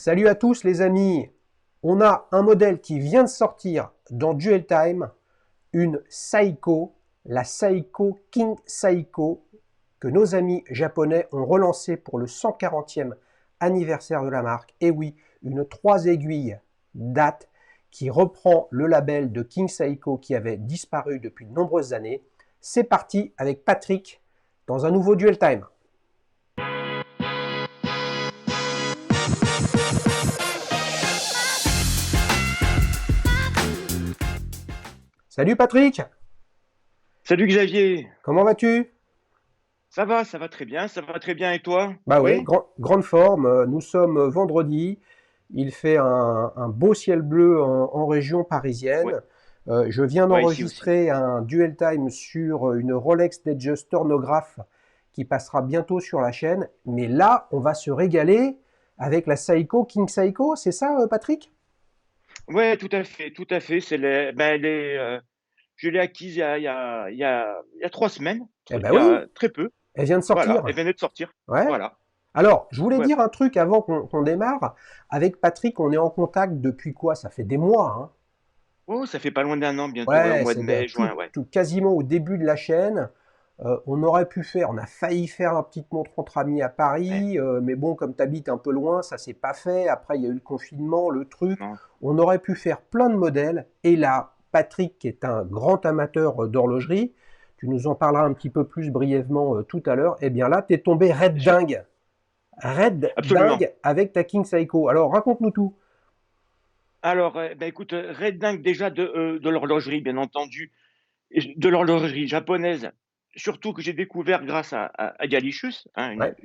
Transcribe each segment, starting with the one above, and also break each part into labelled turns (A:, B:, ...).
A: Salut à tous les amis, on a un modèle qui vient de sortir dans Duel Time, une Seiko, la Seiko King Seiko, que nos amis japonais ont relancé pour le 140e anniversaire de la marque. Et oui, une 3 aiguilles date qui reprend le label de King Seiko qui avait disparu depuis de nombreuses années. C'est parti avec Patrick dans un nouveau Duel Time. Salut Patrick,
B: Salut Xavier,
A: comment vas-tu?
B: ça va très bien, ça va très bien et toi?
A: Bah ouais,
B: Oui?
A: grande forme. Nous sommes vendredi. Il fait un beau ciel bleu en région
B: Ouais,
A: parisienne. Je viens
B: ouais, ici aussi.
A: d'enregistrer un duel time sur une Rolex Datejust Chronograph qui passera bientôt sur la chaîne. Mais là, on va se régaler avec la Seiko King Seiko. C'est ça, Patrick?
B: Ouais, tout à fait. Je l'ai acquise il y a 3 semaines,
A: Eh ben
B: il y
A: oui,
B: a très peu.
A: elle vient de
B: Voilà,
A: sortir.
B: elle venait de sortir.
A: Ouais.
B: Voilà.
A: Alors, je voulais
B: Ouais,
A: dire un truc avant qu'on démarre. Avec Patrick, on est en contact depuis quoi? Ça fait des mois, hein.
B: oh, ça fait pas loin d'1 an bientôt, ouais, au
A: Ouais,
B: mois de
A: c'est
B: mai, juin, ouais.
A: quasiment au début de la chaîne. On a failli faire un petit montre entre amis à
B: Ouais,
A: Paris, mais bon, comme tu habites un peu loin, ça s'est pas fait. Après, il y a eu le confinement, le truc.
B: non.
A: On aurait pu faire plein de modèles. Et là, Patrick, qui est un grand amateur d'horlogerie, tu nous en parleras un petit peu plus brièvement tout à l'heure. Eh bien là, t'es tombé
B: Je-
A: red
B: Absolument.
A: dingue avec ta King Seiko. Alors, raconte-nous tout.
B: Alors, écoute, Red Dingue déjà de l'horlogerie, bien entendu, et de l'horlogerie japonaise, surtout que j'ai découvert grâce à Galicious, hein,
A: Ouais,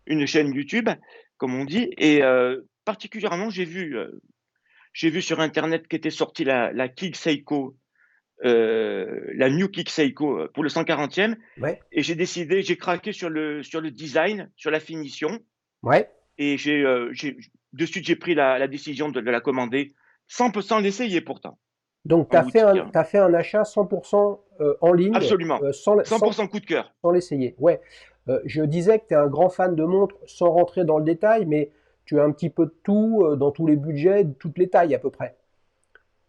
B: une chaîne YouTube, comme on dit. Et particulièrement, j'ai vu sur Internet qu'était sortie la Kik Seiko, la New Kik Seiko pour le 140e.
A: ouais,
B: Et j'ai craqué sur le design, sur la finition.
A: ouais.
B: Et de suite, j'ai pris la décision de la commander, sans l'essayer pourtant,
A: Donc, tu
B: en
A: as fait
B: boutique,
A: un,
B: hein.
A: t'as fait un achat 100% en ligne
B: Absolument. cent pour
A: sans
B: cent coup de cœur.
A: l'essayer. Ouais. Je disais que tu es un grand fan de montres sans rentrer dans le détail, mais tu as un petit peu de tout dans tous les budgets, de toutes les tailles à peu près.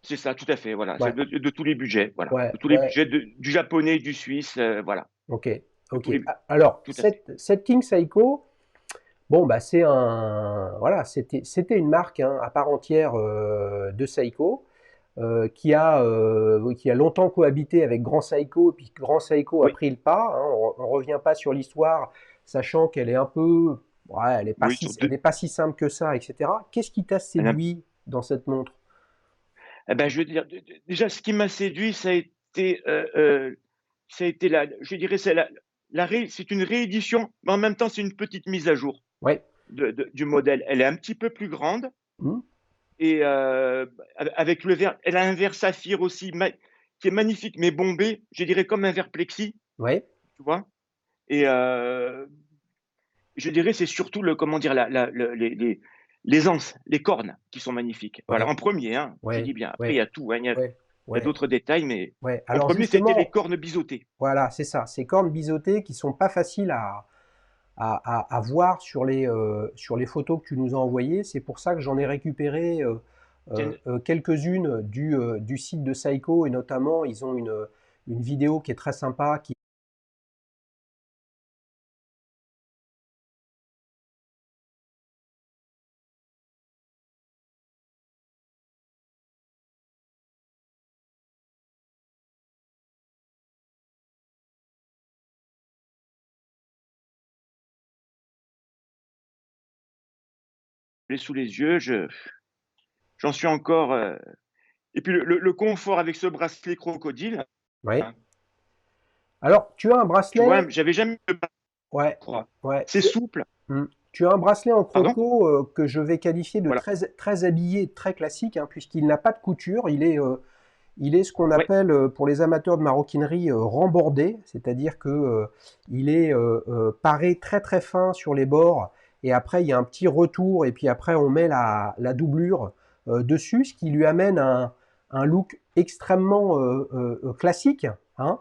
B: C'est ça, tout à fait. Voilà. C'est
A: Ouais,
B: de tous les budgets. Voilà.
A: ouais,
B: De tous les
A: ouais.
B: budgets, du japonais, du suisse. Voilà.
A: Ok,
B: De
A: ok.
B: tous les,
A: Alors,
B: tout à fait.
A: cette King Seiko, bon, bah, voilà, c'était une marque hein, à part entière de Seiko. Qui a longtemps cohabité avec Grand Seiko, et puis Grand Seiko a
B: Oui,
A: pris le pas. Hein, on ne revient pas sur l'histoire, sachant qu'elle est un peu, ouais,
B: oui, sur
A: elle
B: deux.
A: n'est pas si simple que ça, etc. Qu'est-ce qui t'a
B: Elle
A: séduit dans cette montre?
B: Eh ben, je veux dire, déjà, ce qui m'a séduit, ça a été je dirais, c'est une réédition, mais en même temps, c'est une petite mise à jour
A: Ouais.
B: du modèle. Elle est un petit peu plus grande
A: Hmm.
B: et avec le verre, elle a un verre saphir aussi, qui est magnifique, mais bombé, je dirais comme un verre plexi,
A: Ouais.
B: tu vois. Et je dirais, c'est surtout comment dire, les anses, les cornes qui sont magnifiques. Voilà,
A: Ouais.
B: en premier, hein, je dis
A: Ouais.
B: bien. Après, il y
A: Ouais.
B: a tout, hein,
A: Ouais.
B: il y a
A: Ouais.
B: d'autres détails, mais
A: Ouais.
B: en
A: Alors
B: premier, c'était les
A: justement,
B: cornes biseautées.
A: voilà, c'est ça. Ces cornes biseautées qui sont pas faciles à voir sur les photos que tu nous as envoyées. C'est pour ça que j'en ai récupéré
B: Tiens,
A: quelques-unes du site de Seiko et notamment ils ont une vidéo qui est très sympa qui
B: je l'ai sous les yeux, j'en suis encore. Et puis le confort avec ce bracelet crocodile,
A: ouais.
B: hein,
A: Alors tu as un
B: tu vois,
A: bracelet
B: j'avais jamais eu de
A: ouais
B: croix.
A: ouais
B: C'est souple.
A: tu as un bracelet en
B: Pardon?
A: croco que je vais qualifier de
B: Voilà.
A: très habillé, très classique hein, puisqu'il n'a pas de couture, il est ce qu'on
B: Ouais.
A: appelle, pour les amateurs de maroquinerie, rembordé, c'est-à-dire que il est paré très très fin sur les bords, et après il y a un petit retour, et puis après on met la doublure dessus, ce qui lui amène un look extrêmement classique. Hein.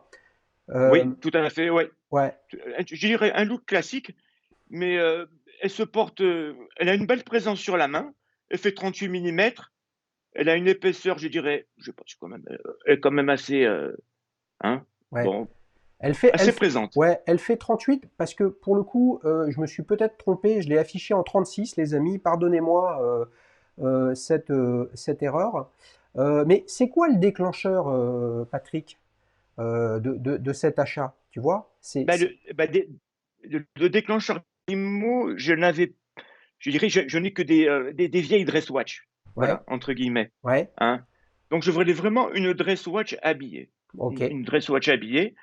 A: Euh,
B: Oui, tout à fait, ouais.
A: ouais,
B: Je dirais un look classique, mais elle se porte, elle a une belle présence sur la main. elle fait 38 millimètres. Elle a une épaisseur, je dirais, je sais pas, c'est quand même, elle est quand même assez, hein,
A: Ouais.
B: bon,
A: Elle fait, elle
B: assez
A: fait,
B: présente.
A: ouais, elle fait 38 parce que pour le coup, je me suis peut-être trompé. Je l'ai affiché en 36, les amis. Pardonnez-moi cette erreur. Mais c'est quoi le déclencheur, Patrick, de cet achat? Tu vois?
B: Bah, le déclencheur IMO, je dirais, je n'ai que des vieilles dress watch,
A: Ouais,
B: voilà, entre guillemets,
A: ouais,
B: hein. Donc je voulais vraiment une dress watch habillée,
A: ok,
B: une dress watch habillée,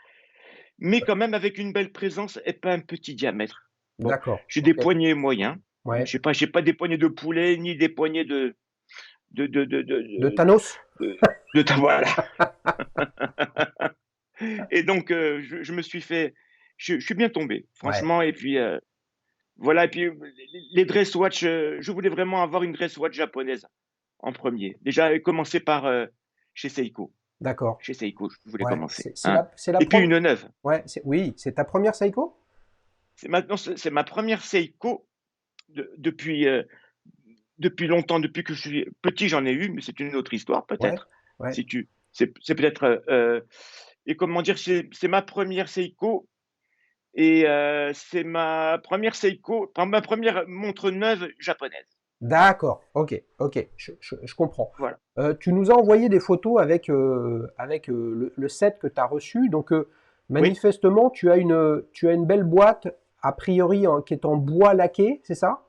B: mais quand même avec une belle présence et pas un petit diamètre. Bon,
A: d'accord,
B: j'ai des
A: ok,
B: poignets moyens, hein,
A: ouais.
B: j'ai pas des poignets de poulet ni des poignets de, de, de, de,
A: De
B: de,
A: Thanos?
B: voilà. Et donc je me suis fait, je suis bien tombé,
A: Ouais,
B: franchement. Et puis voilà, et puis les dress watch, je voulais vraiment avoir une dress watch japonaise en premier. Déjà, commencer par chez Seiko.
A: d'accord.
B: Chez Seiko, je voulais
A: Ouais,
B: commencer, hein.
A: c'est la
B: Et puis
A: première.
B: une neuve.
A: Ouais, oui, c'est ta première Seiko?
B: C'est ma première Seiko depuis, depuis longtemps. Depuis que je suis petit, j'en ai eu, mais c'est une autre histoire
A: Ouais,
B: peut-être.
A: ouais.
B: Si tu, c'est peut-être. Et comment dire, c'est ma première Seiko. Et c'est ma première montre neuve japonaise.
A: D'accord, ok, ok, je comprends.
B: Voilà.
A: Tu nous as envoyé des photos avec le set que tu as reçu. Donc,
B: Oui,
A: manifestement, tu as une belle boîte, a priori, qui est en bois laqué, c'est ça?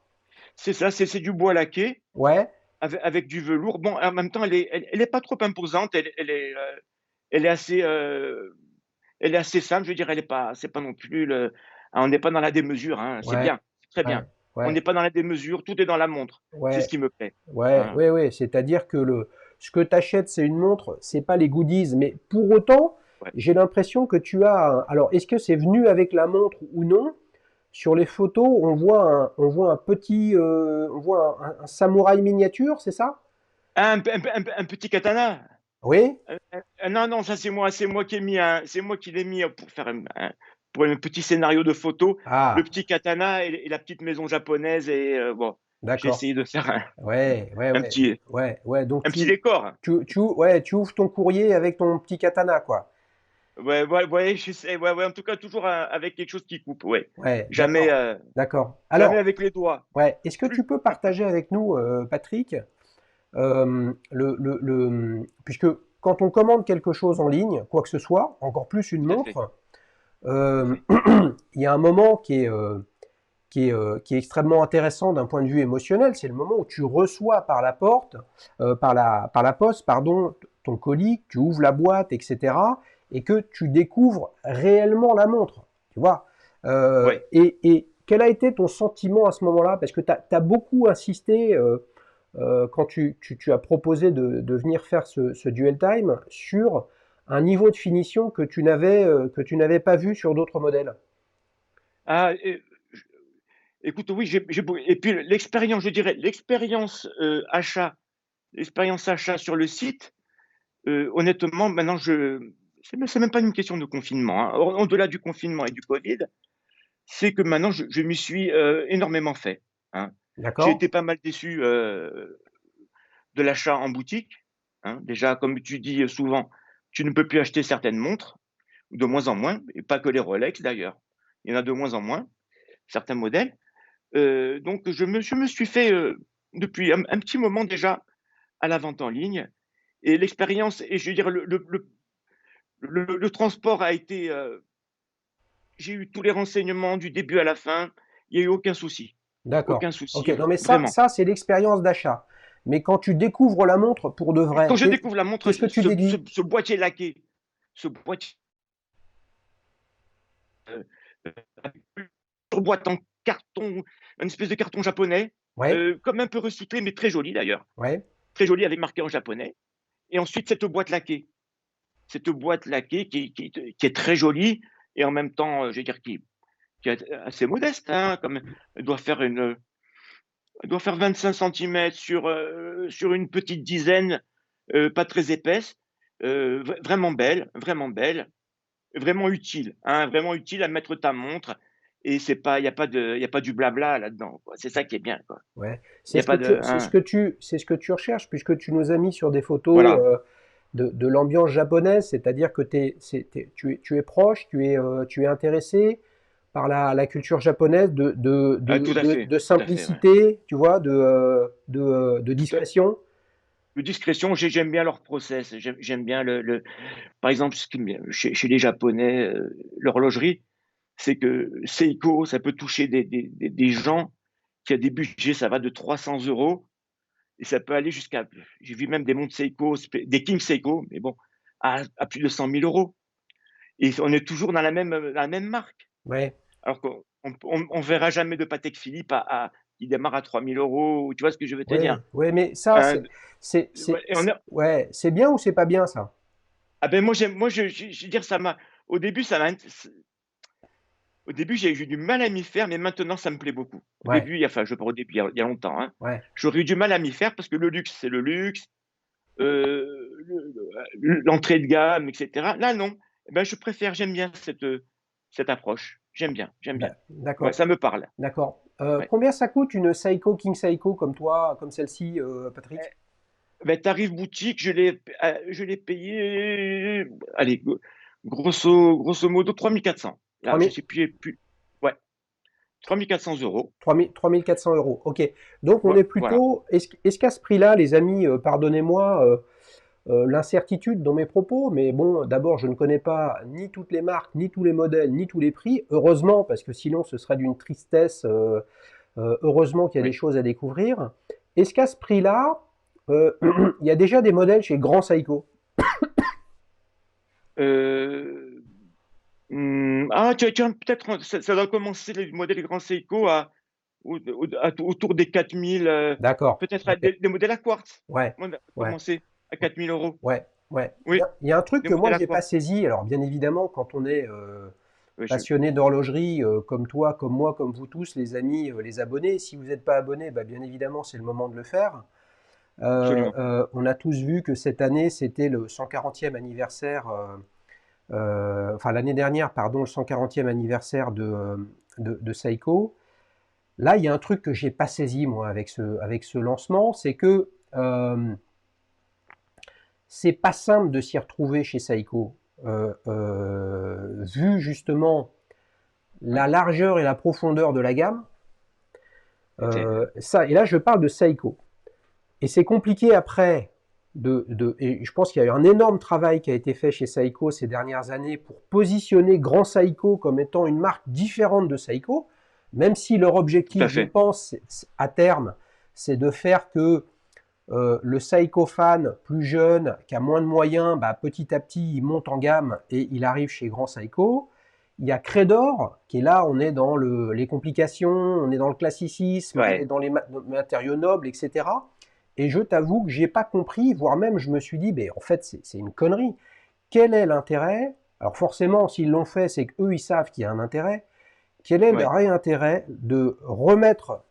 B: c'est ça, c'est du bois laqué
A: Ouais,
B: avec du velours. Bon, en même temps, elle est pas trop imposante. Elle est assez, elle est assez simple. Je veux dire, elle est pas, c'est pas non plus on n'est pas dans la démesure, hein. C'est
A: ouais,
B: bien, c'est très
A: ouais,
B: bien. On
A: ouais,
B: n'est pas dans la démesure. Tout est dans la montre. C'est ce
A: ouais,
B: qui me plaît,
A: ouais,
B: hein.
A: ouais, ouais. C'est-à-dire que ce que tu achètes, c'est une montre, c'est pas les goodies. Mais pour autant,
B: Ouais.
A: j'ai l'impression que tu as. Alors, est-ce que c'est venu avec la montre ou non? Sur les photos, on voit un petit, on voit un samouraï miniature, c'est ça?
B: Un petit katana.
A: Oui?
B: Non, non, ça c'est moi qui ai mis c'est moi qui l'ai mis pour faire pour un petit scénario de photo, le
A: Ah,
B: petit katana et la petite maison japonaise. Et bon, j'ai
A: d'accord.
B: essayé de faire
A: Ouais, ouais,
B: un
A: ouais,
B: petit,
A: ouais, ouais. Donc
B: un petit décor.
A: ouais, tu ouvres ton courrier avec ton petit katana, quoi.
B: Ouais, ouais, ouais, je sais, ouais, ouais, en tout cas, toujours avec quelque chose qui coupe, ouais.
A: Ouais,
B: Jamais,
A: d'accord, d'accord.
B: jamais
A: Alors,
B: avec les doigts.
A: ouais, est-ce que tu
B: Plus,
A: peux partager avec nous, Patrick, puisque quand on commande quelque chose en ligne, quoi que ce soit, encore plus une
B: tout à fait,
A: montre,
B: tout à
A: euh,
B: fait.
A: il y a un moment qui est extrêmement intéressant d'un point de vue émotionnel, c'est le moment où tu reçois par la porte, par la poste, pardon, ton colis, tu ouvres la boîte, etc., et que tu découvres réellement la montre, tu vois.
B: Ouais.
A: Et quel a été ton sentiment à ce moment-là? Parce que tu as beaucoup insisté quand tu as proposé de venir faire ce dual time sur un niveau de finition que tu n'avais pas vu sur d'autres modèles.
B: Ah, écoute, oui, et puis l'expérience, je dirais, l'expérience achat sur le site. Honnêtement, maintenant, c'est même pas une question de confinement, hein. Au-delà du confinement et du Covid, c'est que maintenant, je m'y suis énormément fait, hein. J'ai
A: D'accord?
B: été pas mal déçu de l'achat en boutique, hein. Déjà, comme tu dis souvent, tu ne peux plus acheter certaines montres, de moins en moins, et pas que les Rolex d'ailleurs. Il y en a de moins en moins, certains modèles. Donc, je me suis fait depuis un petit moment déjà à la vente en ligne. Et l'expérience, et je veux dire, le transport a été, j'ai eu tous les renseignements du début à la fin. Il y a eu
A: D'accord.
B: aucun
A: Ok.
B: souci,
A: Non, mais
B: vraiment.
A: ça c'est l'expérience d'achat. Mais quand tu découvres la montre pour de
B: Quand
A: vrai,
B: je découvre la montre,
A: qu'est-ce que tu déduis?
B: ce boîtier laqué, ce boîtier, heu, sur boîte en carton, une espèce de carton japonais,
A: Ouais,
B: comme un peu recyclé, mais très joli d'ailleurs,
A: ouais.
B: très joli avec marqué en japonais. Et ensuite cette boîte laquée. Cette boîte laquée qui est très jolie et en même temps, je veux dire qui est assez modeste, hein, comme elle doit faire une, elle doit faire 25 centimètres sur une petite dizaine, pas très épaisse, vraiment belle, vraiment utile, hein, vraiment utile à mettre ta montre. et il y a pas il y a pas du blabla là-dedans, quoi. C'est ça qui est bien, quoi.
A: Ouais.
B: Il y a pas de, hein,
A: C'est ce que tu recherches, puisque tu nous as mis sur des photos
B: voilà.
A: de l'ambiance japonaise, c'est-à-dire que tu es proche, tu es intéressé par la culture japonaise
B: Ah,
A: de
B: tout à fait, ouais.
A: simplicité, tu vois, de
B: Tout à
A: discrétion.
B: De discrétion, j'aime bien leur process, j'aime bien par exemple, ce qui me chez les Japonais, l'horlogerie, c'est que Seiko, ça peut toucher des gens qui a des budgets, ça va de 300 € et ça peut aller jusqu'à, j'ai vu même des montres Seiko, des King Seiko, mais bon, à plus de 100 000 € et on est toujours dans la même marque.
A: Ouais,
B: Alors qu'on verra jamais de Patek Philippe qui démarre à 3 000 €, tu vois ce que je veux te dire?
A: ouais, ouais, mais ça,
B: Hein, ouais,
A: ouais, c'est bien ou c'est pas bien ça?
B: ah ben moi je veux dire ça m'a au début ça m'a au début j'ai eu du mal à m'y faire, mais maintenant ça me plaît beaucoup. Au
A: Ouais,
B: début, enfin je parle au début, il y a longtemps, hein.
A: ouais.
B: J'aurais eu du mal à m'y faire parce que le luxe, c'est le luxe, l'entrée de gamme et cetera. Là non, eh ben je préfère, j'aime bien cette approche. J'aime bien, j'aime bien. Ouais,
A: D'accord,
B: ça me parle.
A: d'accord.
B: Ouais.
A: Combien ça coûte une Seiko, King Seiko comme toi, comme celle-ci, Patrick?
B: Eh, ben tarif boutique, je l'ai payé, allez, grosso modo 3 400. Là, je
A: 3000,
B: sais plus, ouais, 3 400 €.
A: 400 euros. Ok. Donc on est
B: Voilà.
A: plutôt. Est-ce qu'à ce prix-là, les amis, pardonnez-moi l'incertitude dans mes propos, mais bon, d'abord, je ne connais pas ni toutes les marques, ni tous les modèles, ni tous les prix. Heureusement, parce que sinon, ce serait d'une tristesse. Heureusement qu'il y a des
B: Oui.
A: choses à découvrir. Est-ce qu'à ce prix-là, il y a déjà des modèles chez Grand Seiko?
B: Euh, tiens, peut-être ça doit commencer les modèles Grand Seiko autour des 4000,
A: D'accord.
B: peut-être
A: Ok.
B: des modèles à quartz.
A: Ouais.
B: On a
A: Ouais.
B: commencé à 4000 €.
A: Ouais. Ouais.
B: Oui,
A: Il y a un truc
B: des
A: que moi,
B: modèles à
A: j'ai pas
B: quartz.
A: saisi. Alors, bien évidemment, quand on est
B: Oui,
A: passionné d'horlogerie, comme toi, comme moi, comme vous tous, les amis, les abonnés. Si vous n'êtes pas abonné, bah, bien évidemment, c'est le moment de le faire.
B: absolument.
A: On a tous vu que cette année, c'était le 140e anniversaire, enfin l'année dernière, pardon, le 140e anniversaire de Seiko. Là, il y a un truc que j'ai pas saisi, moi, avec ce lancement, c'est que c'est pas simple de s'y retrouver chez Seiko. Vu justement
B: Oui,
A: la largeur et la profondeur de la gamme,
B: c'était,
A: ça, et là je parle de Seiko. Et c'est compliqué après et je pense qu'il y a eu un énorme travail qui a été fait chez Seiko ces dernières années pour positionner Grand Seiko comme étant une marque différente de Seiko, même si leur
B: tout à
A: objectif, je
B: fait.
A: pense, à terme, c'est de faire que le Seiko fan plus jeune, qui a moins de moyens, bah, petit à petit, il monte en gamme et il arrive chez Grand Seiko. Il y a Credor, qui est là, on est dans les complications, on est dans le classicisme, on est
B: Ouais,
A: dans les matériaux nobles, etc. Et je t'avoue que j'ai pas compris, voire même je me suis dit, en fait, c'est une connerie. Quel est l'intérêt? Alors forcément, s'ils l'ont fait, c'est qu'eux, ils savent qu'il y a un intérêt. Quel est le
B: ouais.
A: réel intérêt de remettre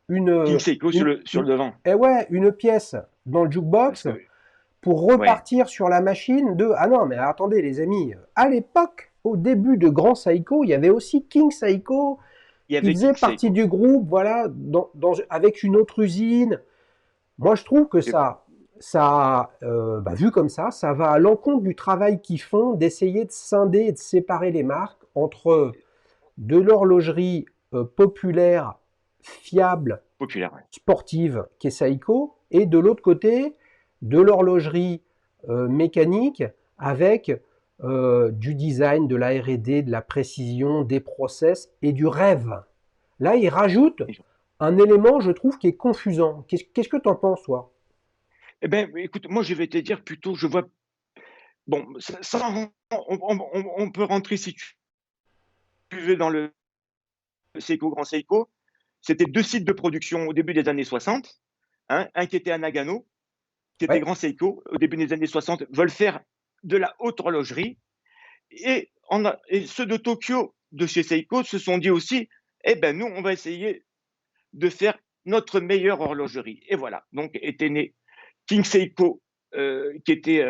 B: King
A: une,
B: Seiko
A: une,
B: sur le devant.
A: eh ouais, une pièce dans le
B: Parce
A: jukebox
B: que,
A: pour
B: ouais,
A: repartir sur la machine de ah non mais attendez les amis, à l'époque au début de Grand Seiko, il y avait aussi King Seiko
B: il y
A: qui
B: avait
A: faisait
B: King
A: partie
B: Seiko.
A: du groupe, voilà, avec une autre usine. Moi je trouve que
B: Et
A: bah, vu comme ça va à l'encontre du travail qu'ils font d'essayer de scinder et de séparer les marques entre de l'horlogerie populaire, fiable,
B: populaire, ouais.
A: sportive qui est Seiko, et de l'autre côté, de l'horlogerie mécanique avec du design, de la R&D, de la précision, des process et du rêve. Là, il rajoute un élément, je trouve, qui est confusant. Qu'est-ce que tu en penses, toi?
B: Eh ben, écoute, moi, je vais te dire plutôt, je vois, bon, on peut rentrer si tu veux dans le Seiko, Grand Seiko. C'était 2 sites de production au début des années 60, hein, un qui était à Nagano, qui était
A: Ouais,
B: Grand Seiko, au début des années 60, veulent faire de la haute horlogerie. Et ceux de Tokyo, de chez Seiko, se sont dit aussi, eh ben nous, on va essayer de faire notre meilleure horlogerie. Et voilà, donc était né King Seiko, qui était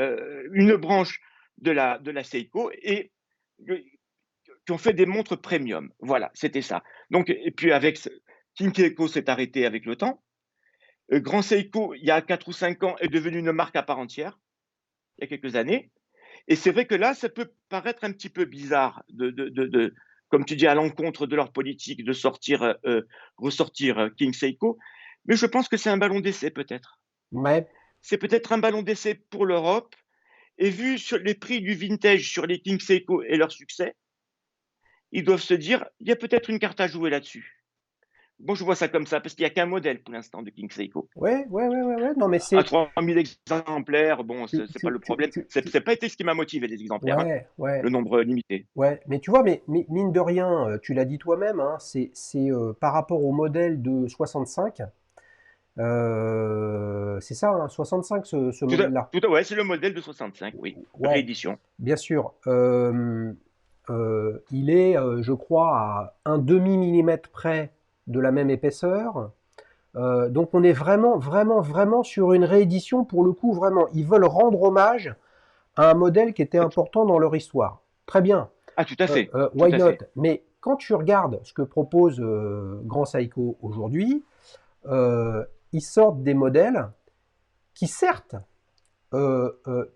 B: une branche de la Seiko, et qui ont fait des montres premium. Voilà, c'était ça. Donc et puis avec ce King Seiko s'est arrêté avec le temps. Grand Seiko, il y a 4 ou 5 ans, est devenu une marque à part entière, il y a quelques années. Et c'est vrai que là, ça peut paraître un petit peu bizarre de comme tu dis, à l'encontre de leur politique de ressortir King Seiko, mais je pense que c'est un ballon d'essai peut-être.
A: Ouais,
B: C'est peut-être un ballon d'essai pour l'Europe et vu sur les prix du vintage sur les King Seiko et leur succès, ils doivent se dire: «Il y a peut-être une carte à jouer là-dessus». Bon, je vois ça comme ça parce qu'il y a qu'un modèle pour l'instant de King Seiko.
A: ouais, ouais, ouais, ouais, ouais. Non, mais
B: À
A: c'est,
B: 3000 exemplaires, bon,
A: tu,
B: c'est pas
A: tu,
B: le
A: tu,
B: problème.
A: tu, tu-
B: C'est pas été ce qui m'a motivé les exemplaires, hein,
A: ouais, ouais,
B: le nombre limité.
A: ouais. Mais tu vois, mais mine de rien, tu l'as dit toi-même, hein, c'est par rapport au modèle de 65, c'est ça, hein, 65, ce modèle-là.
B: Ouais, c'est le modèle de 65, oui,
A: Ouais,
B: réédition.
A: bien sûr. Il est, je crois, à un demi-millimètre près de la même épaisseur. Donc on est vraiment, vraiment, vraiment sur une réédition pour le coup, vraiment. Ils veulent rendre hommage à un modèle qui était important dans leur histoire. Très bien,
B: Ah, tout à fait, tout
A: why
B: à
A: not?
B: fait.
A: Mais quand tu regardes ce que propose Grand Seiko aujourd'hui, euh, ils sortent des modèles qui certes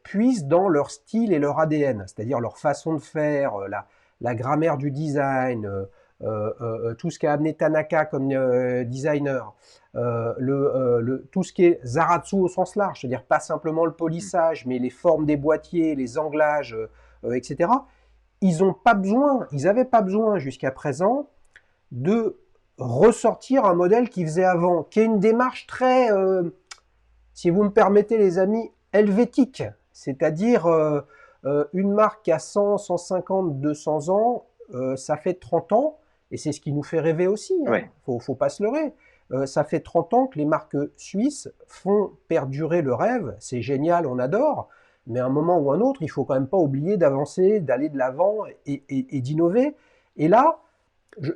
A: puisent dans leur style et leur ADN, c'est-à-dire leur façon de faire, la grammaire du design, tout ce qu'a amené Tanaka comme designer, tout ce qui est Zaratsu au sens large, c'est-à-dire pas simplement le
B: Mmh.
A: polissage, mais les formes des boîtiers, les anglages, etc. Ils n'ont pas besoin, ils n'avaient pas besoin jusqu'à présent de ressortir un modèle qu'ils faisaient avant, qui est une démarche très, si vous me permettez les amis, helvétique, c'est-à-dire une marque qui a 100, 150, 200 ans, ça fait 30 ans, et c'est ce qui nous fait rêver aussi, hein,
B: Ouais,
A: faut pas se leurrer. Ça fait 30 ans que les marques suisses font perdurer le rêve, c'est génial, on adore, mais à un moment ou un autre, il faut quand même pas oublier d'avancer, d'aller de l'avant et d'innover. Et là,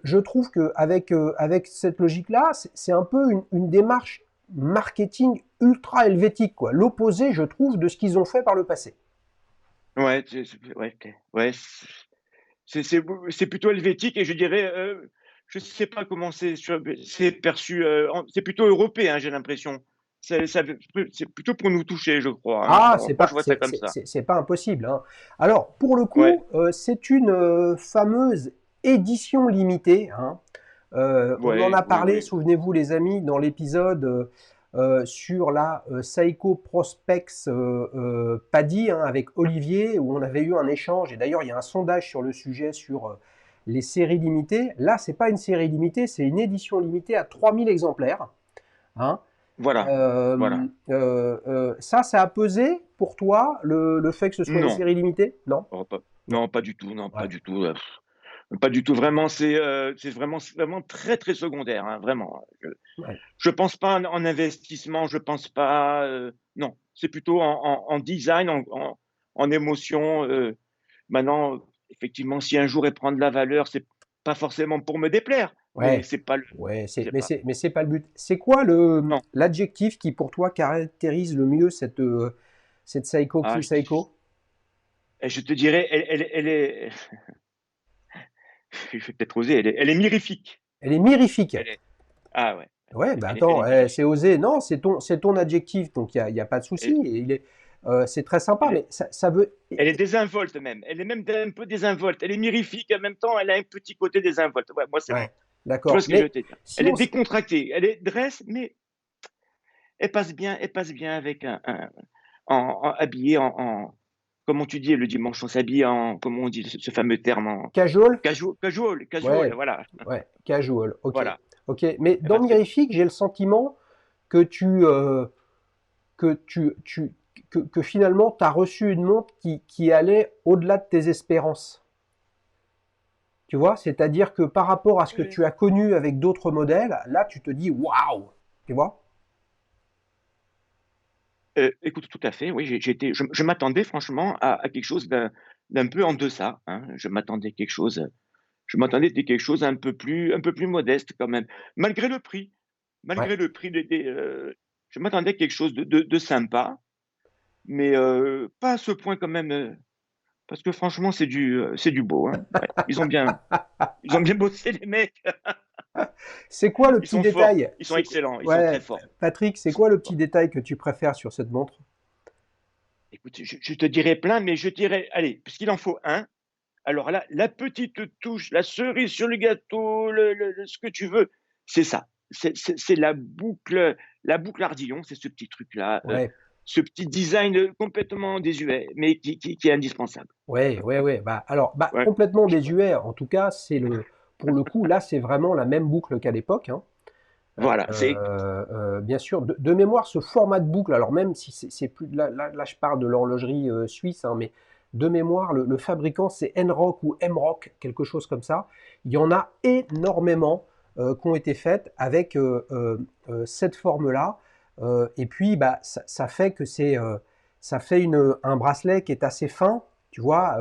A: je trouve qu'avec avec cette logique-là, c'est un peu une démarche marketing ultra helvétique, quoi. L'opposé, je trouve, de ce qu'ils ont fait par le passé.
B: ouais, ouais, OK. Ouais, c'est plutôt helvétique et je dirais, je sais pas comment c'est perçu, c'est plutôt européen, j'ai l'impression. C'est plutôt pour nous toucher, je crois, hein.
A: Ah,
B: Bon, moi, je vois ça comme ça.
A: c'est pas impossible, hein. Alors, pour le
B: Ouais,
A: coup, c'est une fameuse édition limitée, hein. On en
B: ouais,
A: a
B: oui,
A: parlé,
B: oui.
A: souvenez-vous les amis, dans l'épisode sur la Seiko Prospex Paddy, hein, avec Olivier, où on avait eu un échange, et d'ailleurs il y a un sondage sur le sujet sur les séries limitées. Là, c'est pas une série limitée, c'est une édition limitée à 3000 exemplaires, hein.
B: Voilà, voilà.
A: Ça a pesé pour toi, le fait que ce soit une
B: Non,
A: série limitée? Non?
B: oh, pas
A: Non.
B: non, pas du tout, non, pas
A: Ouais.
B: du tout, pas du tout. Vraiment, c'est vraiment très, très secondaire, hein, vraiment.
A: Ouais.
B: Je pense pas en investissement, je pense pas, non, c'est plutôt en design, en émotion, maintenant, effectivement, si un jour elle prend de la valeur, c'est pas forcément pour me déplaire, mais
A: Ouais.
B: c'est pas le
A: Ouais,
B: je sais pas.
A: mais c'est pas le but. C'est quoi
B: Non,
A: l'adjectif qui pour toi caractérise le mieux cette Seiko
B: ah,
A: King Seiko?
B: je te dirais, elle est je vais peut-être oser, elle est mirifique.
A: Elle est mirifique.
B: Elle est ah ouais,
A: Ouais, bah
B: elle
A: attends,
B: est mirifique.
A: c'est osé. Non, c'est ton adjectif, donc y a pas de souci.
B: Elle
A: Et c'est très sympa,
B: elle est
A: mais ça veut.
B: elle est désinvolte même, elle est même un peu désinvolte. Elle est mirifique, en même temps, elle a un petit côté désinvolte. Ouais, moi, c'est
A: Ouais,
B: tu vois
A: d'accord.
B: ce que je veux
A: Mais
B: te dire?
A: si
B: Elle est
A: on,
B: décontractée, elle est dresse, mais elle passe bien avec habillée comment tu dis le dimanche? On s'habille en comment on dit ce fameux terme? En
A: casual?
B: casual,
A: Ouais,
B: voilà,
A: ouais, casual. Ok,
B: voilà,
A: ok. Mais
B: elle
A: dans
B: va très bien.
A: mirifique, j'ai le sentiment que que tu, tu, que finalement, tu as reçu une montre qui allait au-delà de tes espérances. Tu vois, c'est-à-dire que par rapport à ce que
B: Ouais.
A: tu as connu avec d'autres modèles, là, tu te dis waouh, tu vois?
B: Écoute, tout à fait, oui, je m'attendais franchement à quelque chose d'un peu en deçà, hein. Je m'attendais à quelque chose un peu plus modeste quand même. Malgré le prix
A: Ouais.
B: malgré le prix je m'attendais à quelque chose de sympa, mais pas à ce point quand même, parce que franchement, c'est du beau, hein. Ouais. Ils ont bien bossé les mecs.
A: C'est quoi le
B: Ils
A: petit
B: sont forts,
A: détail?
B: ils sont excellents, ils sont très
A: Ouais,
B: forts.
A: Patrick, c'est
B: Ils sont
A: quoi le
B: forts.
A: petit détail que tu préfères sur cette montre?
B: Écoute, je te dirais plein, mais je dirais, allez, puisqu'il en faut un. Alors là, la petite touche, la cerise sur le gâteau, ce que tu veux, c'est ça. C'est la boucle Ardillon, c'est ce petit truc-là,
A: Ouais,
B: ce petit design complètement désuet, mais qui est indispensable.
A: ouais, ouais, ouais. Bah, alors, bah,
B: Ouais,
A: complètement
B: je-
A: désuet. En tout cas, pour le coup, là, c'est vraiment la même boucle qu'à l'époque, hein.
B: voilà, c'est
A: Bien sûr, de mémoire, ce format de boucle, alors même si c'est plus, là, je parle de l'horlogerie suisse, hein, mais de mémoire, le fabricant, c'est Enrock ou Emrock, quelque chose comme ça. Il y en a énormément qui ont été faites avec cette forme-là. Et puis, bah, ça fait que ça fait un bracelet qui est assez fin, tu vois.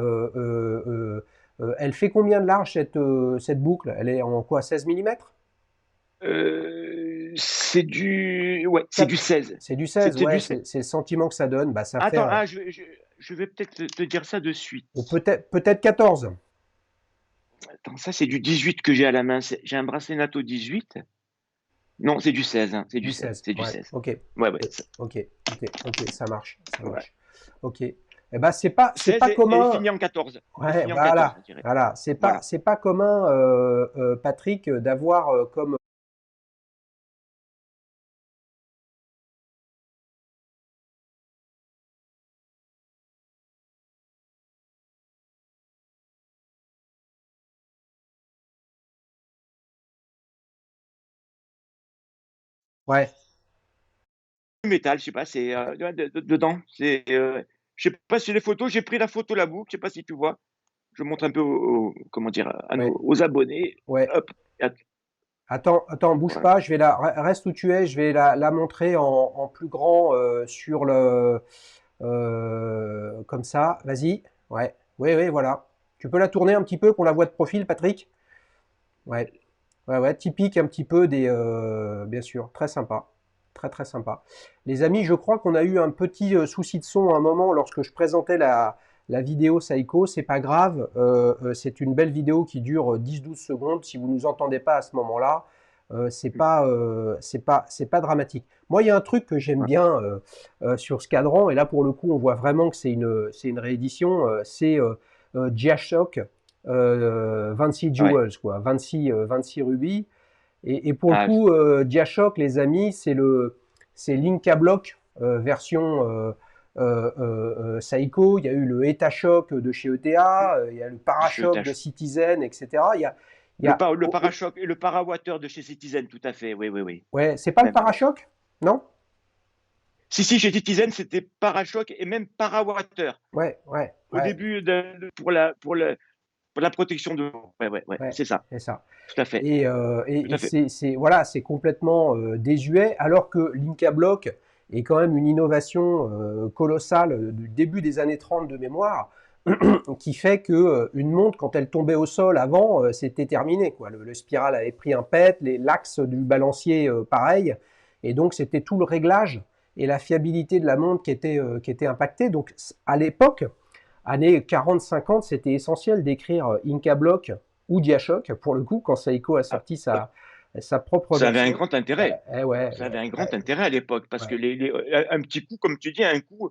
A: Elle fait combien de large cette boucle? Elle est en quoi, 16 mm?
B: c'est du 16.
A: C'est du 16,
B: C'est du
A: ouais,
B: 16.
A: c'est le sentiment que ça donne. Bah, ça fait
B: Attends, ah, je vais peut-être te dire ça de suite.
A: ou peut-être 14.
B: Attends, ça c'est du 18 que j'ai à la main. J'ai un bracelet NATO 18. Non, c'est du 16, hein, c'est du
A: Du
B: 16,
A: 16,
B: c'est du
A: ouais,
B: 16.
A: ok.
B: Ouais, ouais,
A: Ok, ok, ça marche, ça
B: ouais.
A: marche. Ok. Eh ben, c'est
B: 16
A: pas
B: et
A: commun.
B: fini en 14. Et
A: Ouais,
B: fini en 14, je dirais.
A: voilà.
B: Voilà.
A: C'est pas commun, Patrick, d'avoir comme. Ouais,
B: Du métal, je sais pas, c'est dedans. Je sais pas si les photos, j'ai pris la photo la boucle, je sais pas si tu vois. Je montre un peu comment dire,
A: ouais,
B: aux abonnés.
A: ouais.
B: Hop.
A: Attends, bouge
B: Voilà.
A: pas, reste où tu es, je vais la montrer en plus grand sur comme ça, vas-y. Ouais, oui, oui, voilà. Tu peux la tourner un petit peu, qu'on la voit de profil, Patrick? Ouais, ouais, ouais, typique un petit peu bien sûr, très sympa. Très, très sympa. Les amis, je crois qu'on a eu un petit souci de son à un moment lorsque je présentais la vidéo Saiko. C'est pas grave, c'est une belle vidéo qui dure 10-12 secondes. Si vous nous entendez pas à ce moment-là, c'est pas dramatique. Moi, il y a un truc que j'aime
B: Ouais.
A: bien sur ce cadran, et là pour le coup, on voit vraiment que c'est une réédition. C'est G-Shock 26
B: Ouais.
A: Jewels, quoi, 26 rubis. Et pour le
B: Ah,
A: coup, Diashock, les amis, c'est Linka Block version Seiko. Il y a eu le EtaShock de chez ETA, il y a le
B: je
A: Parashock de
B: tâche.
A: Citizen, etc. Il y a
B: Le parachoc et le parawater de chez Citizen, tout à fait. Oui, oui, oui.
A: ouais, c'est pas le
B: Même, ouais.
A: Parashock? Non?
B: Si, si, chez Citizen, c'était parachoc et même parawater.
A: Ouais, ouais,
B: Au
A: ouais,
B: début, pour la protection de l'eau. Ouais, ouais, ouais,
A: ouais,
B: c'est ça.
A: c'est ça.
B: Tout à fait. Tout
A: Et
B: à fait.
A: voilà, c'est complètement désuet, alors que Linka Block est quand même une innovation colossale du début des années 30 de mémoire, qui fait que une montre, quand elle tombait au sol avant, c'était terminé, quoi. Le spiral avait pris un pet, l'axe du balancier pareil, et donc c'était tout le réglage et la fiabilité de la montre qui était impactée. Donc à l'époque, années 40-50, c'était essentiel d'écrire Inca Block ou Diashock, pour le coup, quand Seiko a
B: Ah,
A: sorti sa propre
B: ça avait un
A: version.
B: grand intérêt.
A: Ouais,
B: Ça avait
A: ouais,
B: un grand
A: ouais,
B: intérêt à l'époque parce que
A: ouais,
B: un petit coup, comme tu dis, un coup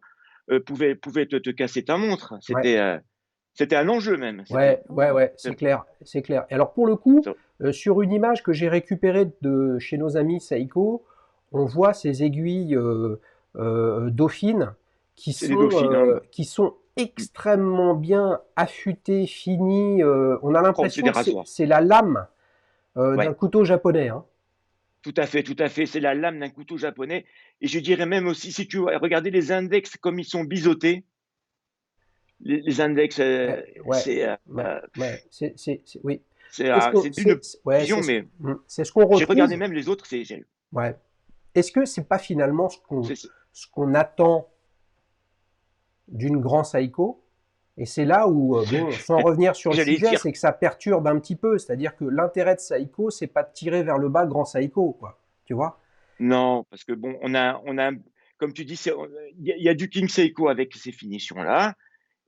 B: pouvait te casser ta montre.
A: ouais.
B: C'était un enjeu même. C'était.
A: Ouais, c'est clair, c'est clair. Et alors pour le coup,
B: Ça-
A: sur une image que j'ai récupérée de chez nos amis Seiko, on voit ces aiguilles dauphines
B: C'est des dauphines, hein.
A: qui sont extrêmement bien affûtées, finies. On a
B: Oh, c'est
A: l'impression
B: des
A: que
B: rasoirs.
A: c'est la lame d'un
B: Ouais,
A: couteau japonais, hein.
B: tout à fait, tout à fait. C'est la lame d'un couteau japonais. Et je dirais même aussi, si tu regardais les index comme ils sont biseautés, les index,
A: Ouais, ouais, oui.
B: c'est une
A: Ouais,
B: vision, mais
A: c'est ce qu'on
B: j'ai regardé
A: retrouve.
B: même les autres,
A: Ouais. Est-ce que c'est pas finalement
B: c'est-
A: ce qu'on attend d'une grand Saiko? Et c'est là où, bon, sans revenir sur le
B: j'allais
A: sujet,
B: dire
A: c'est que ça perturbe un petit peu. C'est-à-dire que l'intérêt de Saiko, c'est pas de tirer vers le bas grand Saiko, quoi. Tu vois?
B: non, parce que bon, comme tu dis, il y a du King Seiko avec ces finitions-là.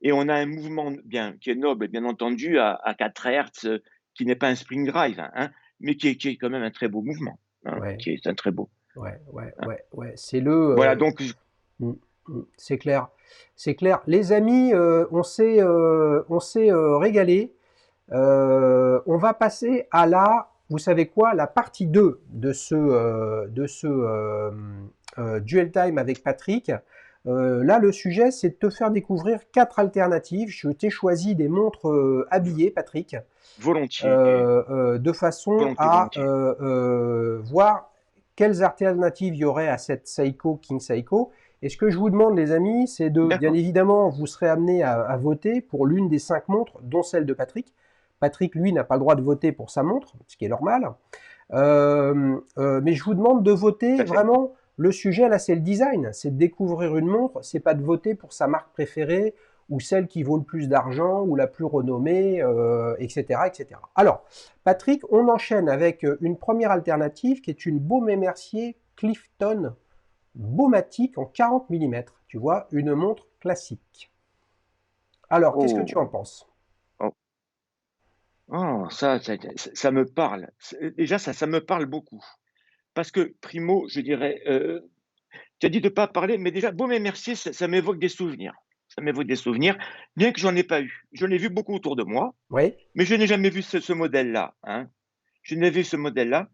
B: et on a un mouvement bien qui est noble, bien entendu, à 4 Hertz, qui n'est pas un spring drive, hein, mais qui est quand même un très beau mouvement, hein,
A: Ouais,
B: qui est un très beau,
A: ouais, ouais,
B: hein.
A: ouais, ouais. C'est le.
B: Voilà donc j
A: Mm, c'est clair. C'est clair. Les amis, on s'est régalé. On va passer à vous savez quoi, la partie 2 de ce Duel Time avec Patrick. Là, le sujet, c'est de te faire découvrir 4 alternatives. Je t'ai choisi des montres habillées, Patrick,
B: volontiers,
A: de façon
B: volontiers,
A: à
B: volontiers.
A: voir quelles alternatives il y aurait à cette Seiko King Seiko. Et ce que je vous demande, les amis, c'est bien
B: D'accord,
A: évidemment, vous serez amené à voter pour l'une des 5 montres, dont celle de Patrick. Patrick, lui, n'a pas le droit de voter pour sa montre, ce qui est normal. Mais je vous demande de
B: tout
A: voter
B: à fait.
A: vraiment. Le sujet là, c'est le design, c'est de découvrir une montre. C'est pas de voter pour sa marque préférée ou celle qui vaut le plus d'argent ou la plus renommée, etc., etc. Alors, Patrick, on enchaîne avec une première alternative qui est une Baume & Mercier Clifton Baumatic en 40 mm. Tu vois, une montre classique. Alors, qu'est-ce que tu en
B: Oh!
A: penses?
B: Oh! Oh, ça me parle. Déjà ça me parle beaucoup. Parce que primo, je dirais, tu as dit de pas parler, mais déjà Baume& Mercier, ça m'évoque des souvenirs. Ça m'évoque des souvenirs, bien que j'en ai pas eu. J'en ai vu beaucoup autour de moi,
A: Oui.
B: mais je n'ai jamais vu ce modèle-là, hein. Je n'ai vu ce modèle-là.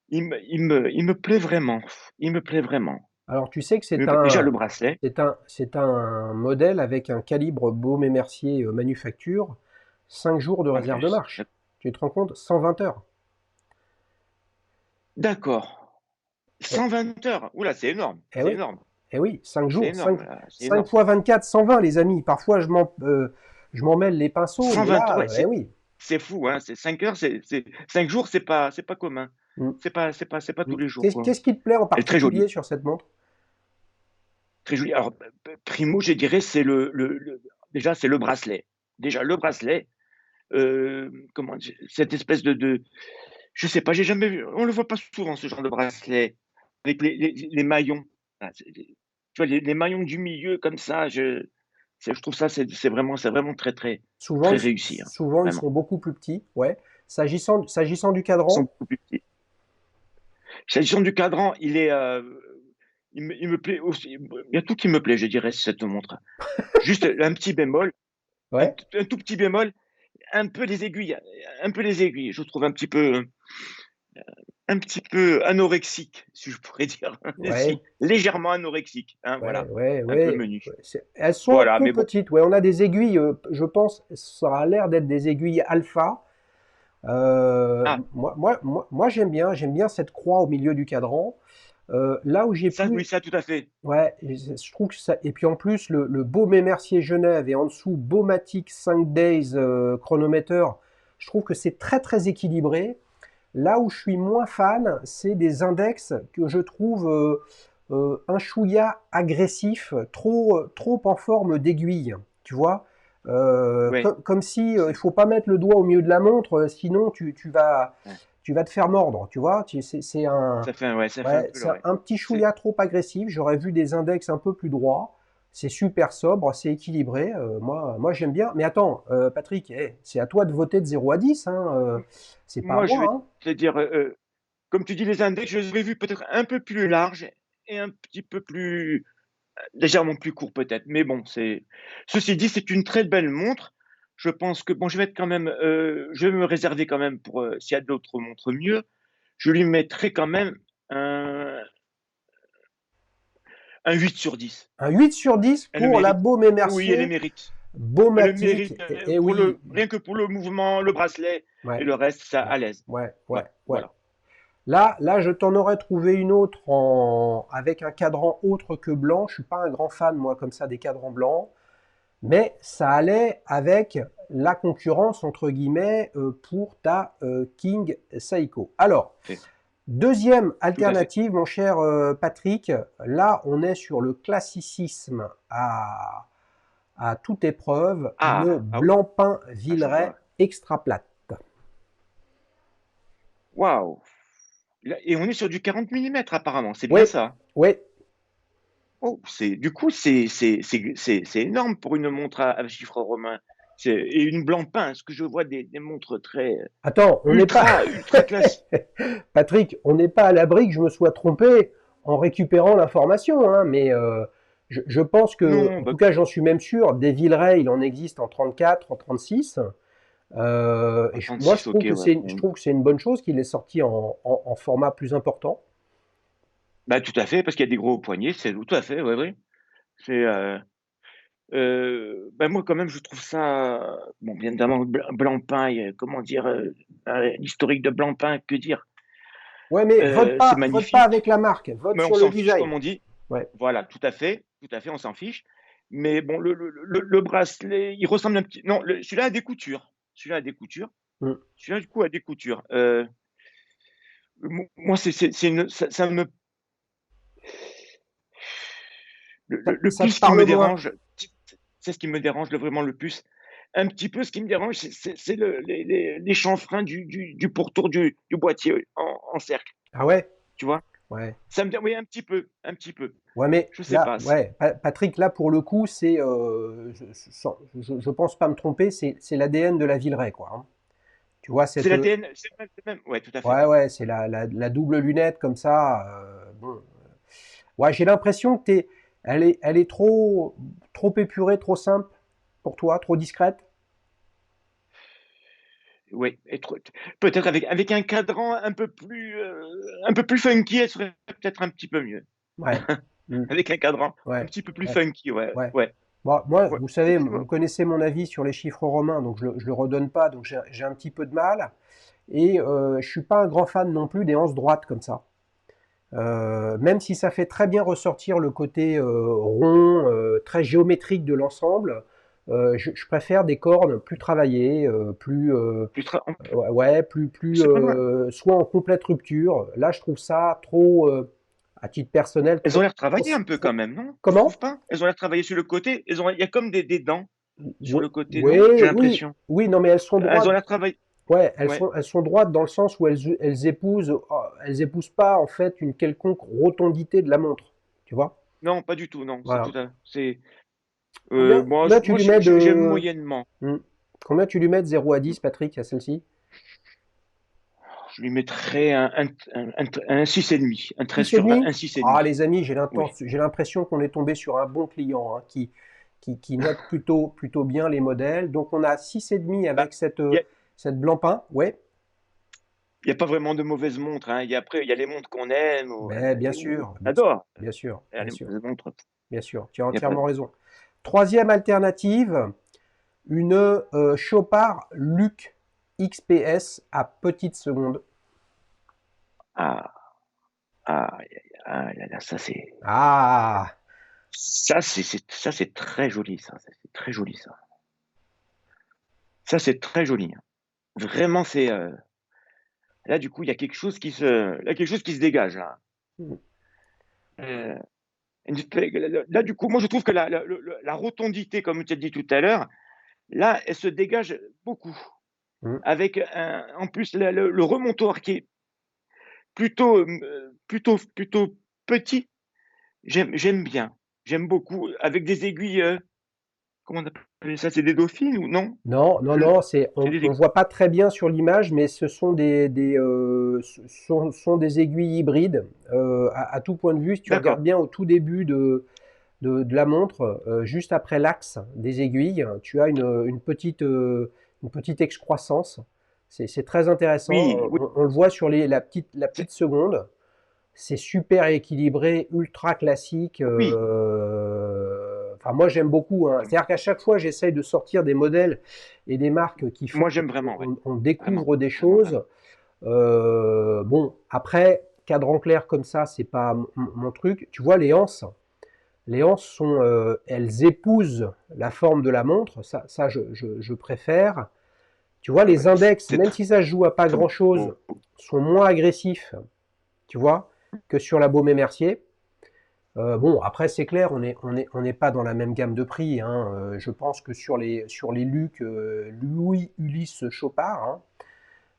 B: Il me plaît vraiment. Il me plaît vraiment.
A: Alors, tu sais que
B: Il me plaît déjà le bracelet.
A: c'est un modèle avec un calibre Baume & Mercier manufacture, 5 jours de
B: En
A: réserve de
B: plus.
A: marche. Tu te rends compte? 120 heures.
B: D'accord.
A: Eh,
B: 120 heures. Ouh là, c'est énorme,
A: eh
B: c'est
A: oui,
B: énorme,
A: eh oui, 5
B: c'est
A: jours,
B: énorme là, c'est
A: 5
B: énorme.
A: fois 24, 120 les amis. Parfois, je m'en mêle les pinceaux, mais
B: 120,
A: là,
B: ouais,
A: eh oui.
B: c'est fou, hein, c'est 5 heures, c'est 5 jours, c'est pas commun.
A: Mm,
B: C'est pas
A: mm.
B: tous les jours, quoi.
A: Qu'est-ce qui te plaît en
B: Elle est très jolie,
A: particulier sur cette montre?
B: très jolie. Alors, primo, je dirais, c'est le déjà, c'est le bracelet. Déjà, le bracelet, comment dire? Cette espèce de je sais pas, j'ai jamais vu, on le voit pas souvent ce genre de bracelet avec les maillons. Ah, tu vois, les maillons du milieu comme ça, je trouve ça, c'est vraiment très, très,
A: Souvent,
B: très réussi, hein,
A: souvent, ils
B: vraiment.
A: sont beaucoup plus petits. Ouais. S'agissant du
B: Ils sont
A: cadran,
B: beaucoup plus petits. S'agissant du cadran, il me plaît aussi. Il y a tout qui me plaît, je dirais, sur cette montre. Juste un petit bémol,
A: ouais.
B: un tout petit bémol, un peu les aiguilles, un peu les aiguilles. Je trouve un petit peu anorexique, si je pourrais dire
A: Ouais,
B: ainsi. Légèrement anorexique, hein,
A: ouais,
B: voilà.
A: ouais,
B: Un peu
A: ouais.
B: menu.
A: Elles sont un
B: Voilà,
A: peu
B: mais bon,
A: petites. Ouais, on a des aiguilles, je pense, ça a l'air d'être des aiguilles alpha.
B: ah,
A: Moi, j'aime bien cette croix au milieu du cadran. Là où j'ai
B: ça, oui,
A: plus,
B: ça, tout à fait.
A: ouais, je trouve que ça. Et puis en plus, le Baume & Mercier Genève et en dessous Baumatic 5 Days chronomètre, je trouve que c'est très très équilibré. Là où je suis moins fan, c'est des index que je trouve un chouïa agressif, trop en forme d'aiguille, tu vois.
B: Ouais,
A: Comme si il
B: c'est
A: faut pas mettre le doigt au milieu de la montre, sinon
B: ouais.
A: tu vas te faire mordre, tu vois.
B: Ouais, ça fait un
A: Ouais,
B: peu,
A: c'est
B: ouais.
A: un petit
B: C'est
A: chouïa trop agressif. J'aurais vu des index un peu plus droits. C'est super sobre, c'est équilibré. Moi j'aime bien. Mais attends, Patrick, c'est à toi de voter de 0 à 10, hein, c'est pas à
B: moi, je
A: moi,
B: vais
A: hein.
B: te dire, comme tu dis, les index, je les aurais vus peut-être un peu plus larges et un petit peu plus légèrement plus court peut-être, mais bon, ceci dit, c'est une très belle montre. Je pense que bon, je vais me réserver quand même pour, s'il y a d'autres montres mieux, je lui mettrai quand même un un 8 sur 10.
A: Un 8 sur 10
B: Elle le
A: pour la
B: mérite.
A: Baume &
B: Oui, elle le
A: Mercier
B: mérite. Elle le
A: Baumatic.
B: mérite,
A: Et
B: pour
A: oui,
B: rien que pour le mouvement, le bracelet et
A: ouais,
B: le reste, ça
A: ouais,
B: à l'aise.
A: ouais,
B: Ouais,
A: ouais, ouais.
B: voilà.
A: Là, je t'en aurais trouvé une autre avec un cadran autre que blanc. Je suis pas un grand fan, moi, comme ça, des cadrans blancs. Mais ça allait avec la concurrence, entre guillemets, pour ta King Seiko. Alors,
B: Fait.
A: deuxième
B: Tout à fait.
A: alternative, mon cher Patrick. Là, on est sur le classicisme à toute épreuve, une
B: Ah oui,
A: Blancpain
B: ah je
A: Villeray
B: vois.
A: extra plate.
B: Waouh! Là et on est sur du 40 millimètres apparemment, c'est
A: Oui,
B: bien ça?
A: oui,
B: Oh, du coup, c'est énorme pour une montre à chiffre romain. Et une Blancpain, parce que je vois des montres très
A: Attends, on n'est pas...
B: ultra classe.
A: Patrick, on n'est pas à l'abri que je me sois trompé en récupérant l'information, hein, mais je pense que,
B: Non,
A: en
B: bah,
A: tout cas j'en suis même sûr, des Villeray, il en existe en 34, en 36. Et
B: en
A: moi je
B: 36, ok,
A: trouve que
B: ouais.
A: je trouve que c'est une bonne chose qu'il ait sorti en format plus important.
B: Bah, tout à fait, parce qu'il y a des gros poignets, c'est tout à fait, ouais, ouais. C'est, bah, moi, quand même, je trouve ça, bon, bien évidemment, Blancpain, comment dire, l'historique de Blancpain, que dire?
A: Ouais, mais
B: C'est
A: vote pas avec
B: magnifique,
A: la marque, vote
B: mais on
A: sur le
B: s'en fiche,
A: design.
B: comme on dit.
A: Ouais.
B: Voilà, tout à fait, on s'en fiche. Mais bon, le bracelet, il ressemble un petit, non, celui-là a des coutures. Celui-là a des coutures.
A: Mm.
B: Celui-là, du coup, a des coutures. Moi, ça me, le
A: Ça te
B: plus qui me
A: parle moins.
B: dérange, c'est ce qui me dérange vraiment le plus. Un petit peu, ce qui me dérange, c'est les chanfreins du pourtour du boîtier en cercle,
A: Ah ouais?
B: tu vois?
A: Ouais.
B: Ça me, oui, un petit peu, un petit peu.
A: Ouais, mais
B: Je sais
A: là,
B: pas.
A: ouais, Patrick, là pour le coup, c'est, je pense pas me tromper, c'est l'ADN de la Villeray, quoi, hein. Tu vois,
B: C'est
A: cette,
B: l'ADN, c'est même, ouais, tout à fait.
A: ouais, ouais, c'est la double lunette comme ça. Bon, ouais, j'ai l'impression que elle est trop épurée, trop simple pour toi, trop discrète.
B: Oui, peut-être avec un cadran un peu plus funky, elle serait peut-être un petit peu mieux.
A: Ouais. Mm.
B: Avec un cadran un
A: Ouais.
B: petit peu plus
A: Ouais.
B: funky, ouais,
A: Ouais.
B: ouais,
A: Bon, moi,
B: ouais.
A: vous savez, vous
B: Effectivement.
A: connaissez mon avis sur les chiffres romains, donc je le redonne pas, donc j'ai un petit peu de mal. Et je suis pas un grand fan non plus des anses droites comme ça. Même si ça fait très bien ressortir le côté rond, très géométrique de l'ensemble, je préfère des cornes plus travaillées, ouais, ouais, plus
B: C'est pas mal.
A: soit en complète rupture. Là, je trouve ça trop, à titre personnel,
B: Elles ont
A: trop,
B: l'air travaillées un peu quand
A: trop-
B: même, non? Tu trouves
A: Comment?
B: pas? Elles ont l'air travaillées sur le côté. Il y a comme des dents sur
A: Oui,
B: le côté,
A: oui,
B: non? J'ai
A: oui,
B: l'impression.
A: oui, non, mais elles sont
B: Elles
A: droites.
B: ont l'air travaillées.
A: Ouais,
B: Ouais.
A: elles sont droites dans le sens où elles épousent pas en fait une quelconque rotondité de la montre. Tu vois?
B: Non, pas du tout, non. C'est
A: Voilà.
B: tout à. C'est. Moi,
A: Combien tu lui mets
B: j'aime
A: de...
B: moyennement.
A: Hmm. Combien tu lui mets de 0 à 10, Patrick, à celle-ci?
B: Je lui mettrais un 6,5, un 13
A: Six et
B: sur 20,
A: demi.
B: un six et
A: Ah,
B: demi.
A: les amis,
B: Oui.
A: j'ai l'impression qu'on est tombé sur un bon client, hein, qui note plutôt bien les modèles. Donc on a 6,5
B: Bah,
A: avec
B: il y a,
A: cette Blancpain. Ouais,
B: y a pas vraiment de mauvaises montres, hein. Après, il y a les montres qu'on aime
A: mais
B: ou on
A: bien sûr,
B: adore.
A: bien sûr,
B: Il y a
A: bien
B: les
A: sûr,
B: mauvaises montres,
A: bien sûr. Tu as
B: il y a pas.
A: entièrement raison. Troisième alternative, une Chopard Luke XPS à petite seconde.
B: Ah, ah, là, là,
A: Ah,
B: ça, c'est très joli, ça, c'est très joli, ça. Ça, c'est très joli, hein. Vraiment, là, du coup, il y a quelque chose qui se dégage, là. Euh, Là, du coup, moi, je trouve que la rotondité, comme tu as dit tout à l'heure, là, elle se dégage beaucoup.
A: hmm.
B: Avec en plus le remontoir qui est plutôt petit. J'aime bien. J'aime beaucoup. Avec des aiguilles, comment on appelle ça? C'est des dauphines ou non?
A: Non, non,
B: Je
A: non,
B: c'est des
A: on
B: aiguilles.
A: voit pas très bien sur l'image, mais ce sont sont des aiguilles hybrides. À tout point de vue, si tu regardes
B: D'accord.
A: bien au tout début de la montre, juste après l'axe des aiguilles, tu as une petite excroissance. C'est très intéressant.
B: Oui, oui,
A: On le voit sur la
B: c'est
A: petite seconde. C'est super équilibré, ultra classique.
B: oui,
A: Enfin, moi, j'aime beaucoup, hein. C'est-à-dire qu'à chaque fois, j'essaye de sortir des modèles et des marques qui font
B: moi j'aime vraiment, ouais.
A: on
B: Vraiment,
A: découvre des
B: vraiment, vraiment.
A: choses. Bon, après, cadran clair comme ça, c'est pas mon truc. Tu vois, les anses sont, elles épousent la forme de la montre. Ça je préfère. Tu vois, les
B: Ouais,
A: index,
B: c'est
A: même si ça se joue à pas
B: très
A: grand-chose,
B: beau.
A: sont moins agressifs, tu vois, que sur la Baume et Mercier. Bon, après, c'est clair, on n'est pas dans la même gamme de prix, hein. Je pense que sur les Luc, Louis Ulysse Chopard, hein,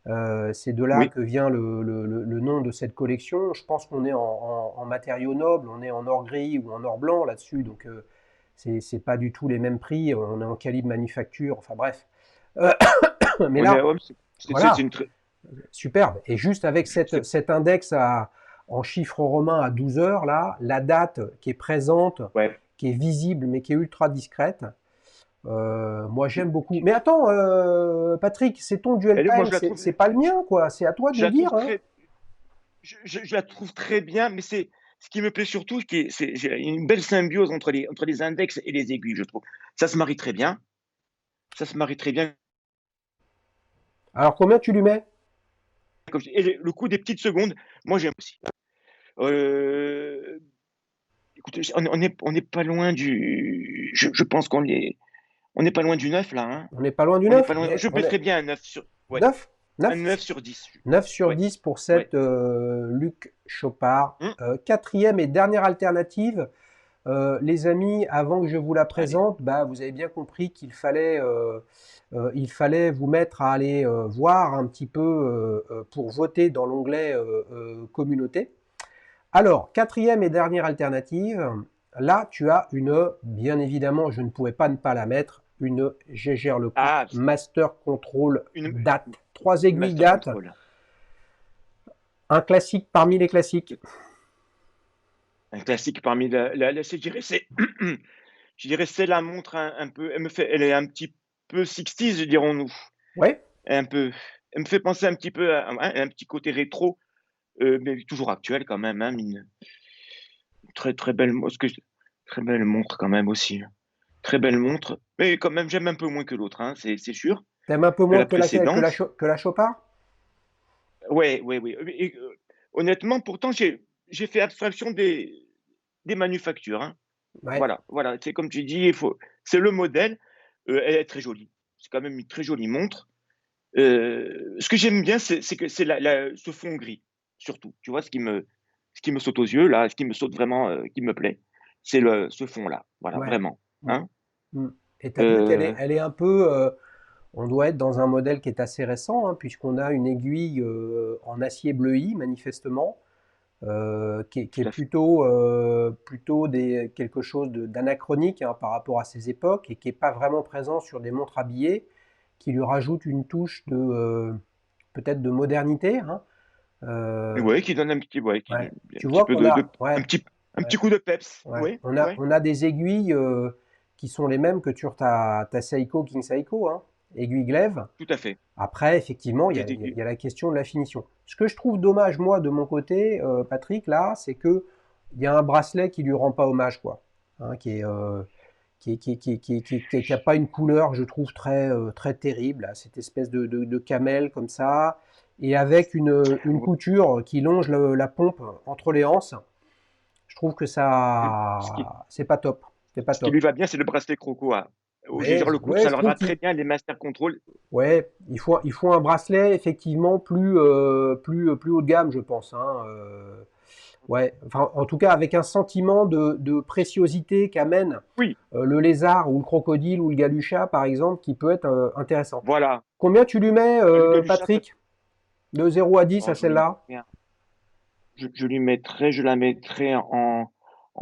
A: C'est de là
B: Oui.
A: que vient le nom de cette collection. Je pense qu'on est en matériaux nobles, on est en or gris ou en or blanc là-dessus, donc c'est pas du tout les mêmes prix. On est en calibre manufacture, enfin bref. Euh, mais
B: On est,
A: là,
B: ouais, c'est
A: voilà,
B: une très.
A: superbe. Et juste avec
B: c'est-
A: cet index en chiffres romains à 12 heures, là, la date qui est présente,
B: Ouais.
A: qui est visible, mais qui est ultra discrète, moi
B: Tu-
A: j'aime beaucoup.
B: tu-
A: Mais attends, Patrick, c'est ton duel
B: moi,
A: time, c'est pas le mien, quoi. C'est à toi de
B: je
A: le
B: la trouve
A: dire, hein.
B: très, je la trouve très bien, mais c'est ce qui me plaît surtout, j'ai une belle symbiose entre les index et les aiguilles, je trouve. Ça se marie très bien. Ça se marie très bien.
A: Alors combien tu lui mets?
B: Et le coup des petites secondes, moi j'aime aussi. Euh, Écoutez, on est pas loin du. Je pense on n'est pas loin du 9 là. Hein.
A: On n'est pas loin du
B: On n'est
A: 9.
B: pas loin. Je
A: On est
B: mettrais bien un 9 sur. Ouais.
A: 9?
B: Un
A: 9?
B: 9 sur 10.
A: 9 sur
B: Ouais.
A: 10 pour
B: Ouais.
A: cette Luc Chopard.
B: Hum,
A: Quatrième et dernière alternative. Les amis, avant que je vous la
B: allez.
A: présente, bah, vous avez bien compris il fallait vous mettre à aller voir un petit peu pour voter dans l'onglet communauté. Alors, quatrième et dernière alternative, là tu as bien évidemment, je ne pouvais pas ne pas la mettre, une Gégère Lecoultre
B: Ah,
A: Master Control
B: une,
A: date. Trois aiguilles
B: Master
A: date,
B: Control.
A: un classique parmi les classiques.
B: Un classique parmi je dirais, je dirais, c'est la montre un peu. Elle est un petit peu 60s, dirons-nous.
A: Ouais,
B: Un peu. Elle me fait penser un petit peu à un petit côté rétro, mais toujours actuel quand même. Hein, très très belle, très belle montre quand même aussi. Très belle montre, mais quand même j'aime un peu moins que l'autre, hein, c'est sûr,
A: t'aimes un peu
B: que
A: moins
B: la
A: que laquelle,
B: précédente.
A: que la Chopard.
B: Ouais, ouais, ouais. Et, honnêtement, pourtant j'ai fait abstraction des manufactures. Hein.
A: Ouais,
B: Voilà, voilà. C'est comme tu dis, c'est le modèle. Elle est très jolie. C'est quand même une très jolie montre. Ce que j'aime bien, c'est que c'est ce fond gris, surtout. Tu vois, ce qui me saute aux yeux là, ce qui me saute vraiment, qui me plaît, c'est ce fond-là. Voilà,
A: ouais.
B: vraiment.
A: Mm,
B: Hein.
A: mm. Et t'as vu
B: Euh,
A: elle est un peu, on doit être dans un modèle qui est assez récent, hein, puisqu'on a une aiguille en acier bleui, manifestement, qui est
B: Tout à fait.
A: plutôt quelque chose d'anachronique hein, par rapport à ses époques et qui n'est pas vraiment présent sur des montres habillées, qui lui rajoute une touche peut-être de modernité, hein. Euh,
B: Ouais, qui donne
A: ouais.
B: un
A: Tu
B: petit
A: vois
B: peu
A: qu'on a,
B: un petit
A: ouais,
B: coup de peps.
A: ouais.
B: Ouais, ouais,
A: On a des aiguilles qui sont les mêmes que sur ta Seiko King Seiko, hein, aiguille glaive.
B: tout à fait.
A: Après, effectivement, il y a la question de la finition. Ce que je trouve dommage, moi, de mon côté, Patrick, là, c'est que il y a un bracelet qui lui rend pas hommage, quoi. Hein, qui a pas une couleur, je trouve, très terrible, là, cette espèce de camel comme ça, et avec une couture qui longe la pompe entre les anses. Je trouve que
B: Ce qui,
A: ça, c'est pas top. C'est pas
B: ce qui
A: top.
B: lui va bien, c'est le bracelet Croco. Hein. Au
A: Ouais,
B: Gégère Lecoultre,
A: ouais,
B: ça
A: je
B: leur
A: trouve
B: va
A: qu'il
B: très bien, les Master Control.
A: Ouais, il faut un bracelet effectivement plus haut de gamme, je pense, hein. Ouais, enfin, en tout cas avec un sentiment de préciosité qu'amène
B: Oui,
A: le lézard ou le crocodile ou le galucha, par exemple, qui peut être intéressant.
B: voilà.
A: Combien tu lui mets,
B: Le Galucha,
A: Patrick? De 0 à 10
B: oh,
A: à celle-là?
B: je la mettrais en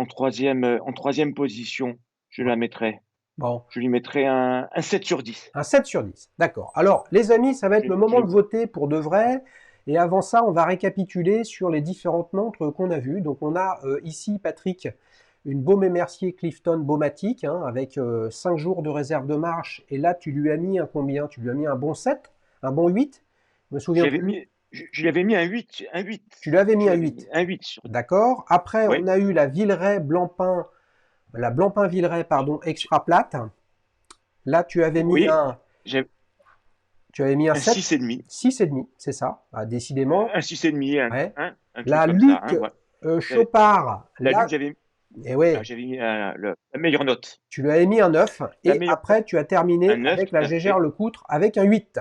B: troisième position. Je
A: Ouais.
B: la mettrais.
A: Bon,
B: Je lui mettrais un 7 sur 10.
A: un 7 sur 10. D'accord. Alors, les amis, ça va être le moment de voter pour de vrai. Et avant ça, on va récapituler sur les différentes montres qu'on a vues. Donc, on a ici, Patrick, une Baume & Mercier Clifton Baumatique, hein, avec 5 jours de réserve de marche. Et là, tu lui as mis un combien? Tu lui as mis un bon 7? Un bon 8? Je me souviens plus.
B: Je lui avais mis un 8. Un 8.
A: Tu lui avais mis
B: Je
A: un
B: l'avais mis
A: 8.
B: un 8 sur.
A: D'accord. Après, on
B: Oui,
A: a eu la Blancpain-Villeray, pardon, extra plate. Là,
B: oui, j'ai
A: tu avais mis un
B: un
A: 7,
B: 6,5.
A: 6,5, c'est ça. Ah, décidément.
B: Un 6,5,
A: Ouais.
B: un truc
A: La
B: comme ça.
A: Luc
B: Hein, ouais.
A: Chopard,
B: La Luc,
A: là, et ouais,
B: j'avais mis la meilleure note.
A: tu lui avais mis un 9
B: La
A: et
B: meilleure note,
A: après tu as
B: un
A: terminé
B: 9,
A: avec la
B: tout à
A: Gégère
B: fait.
A: Lecoutre avec un 8.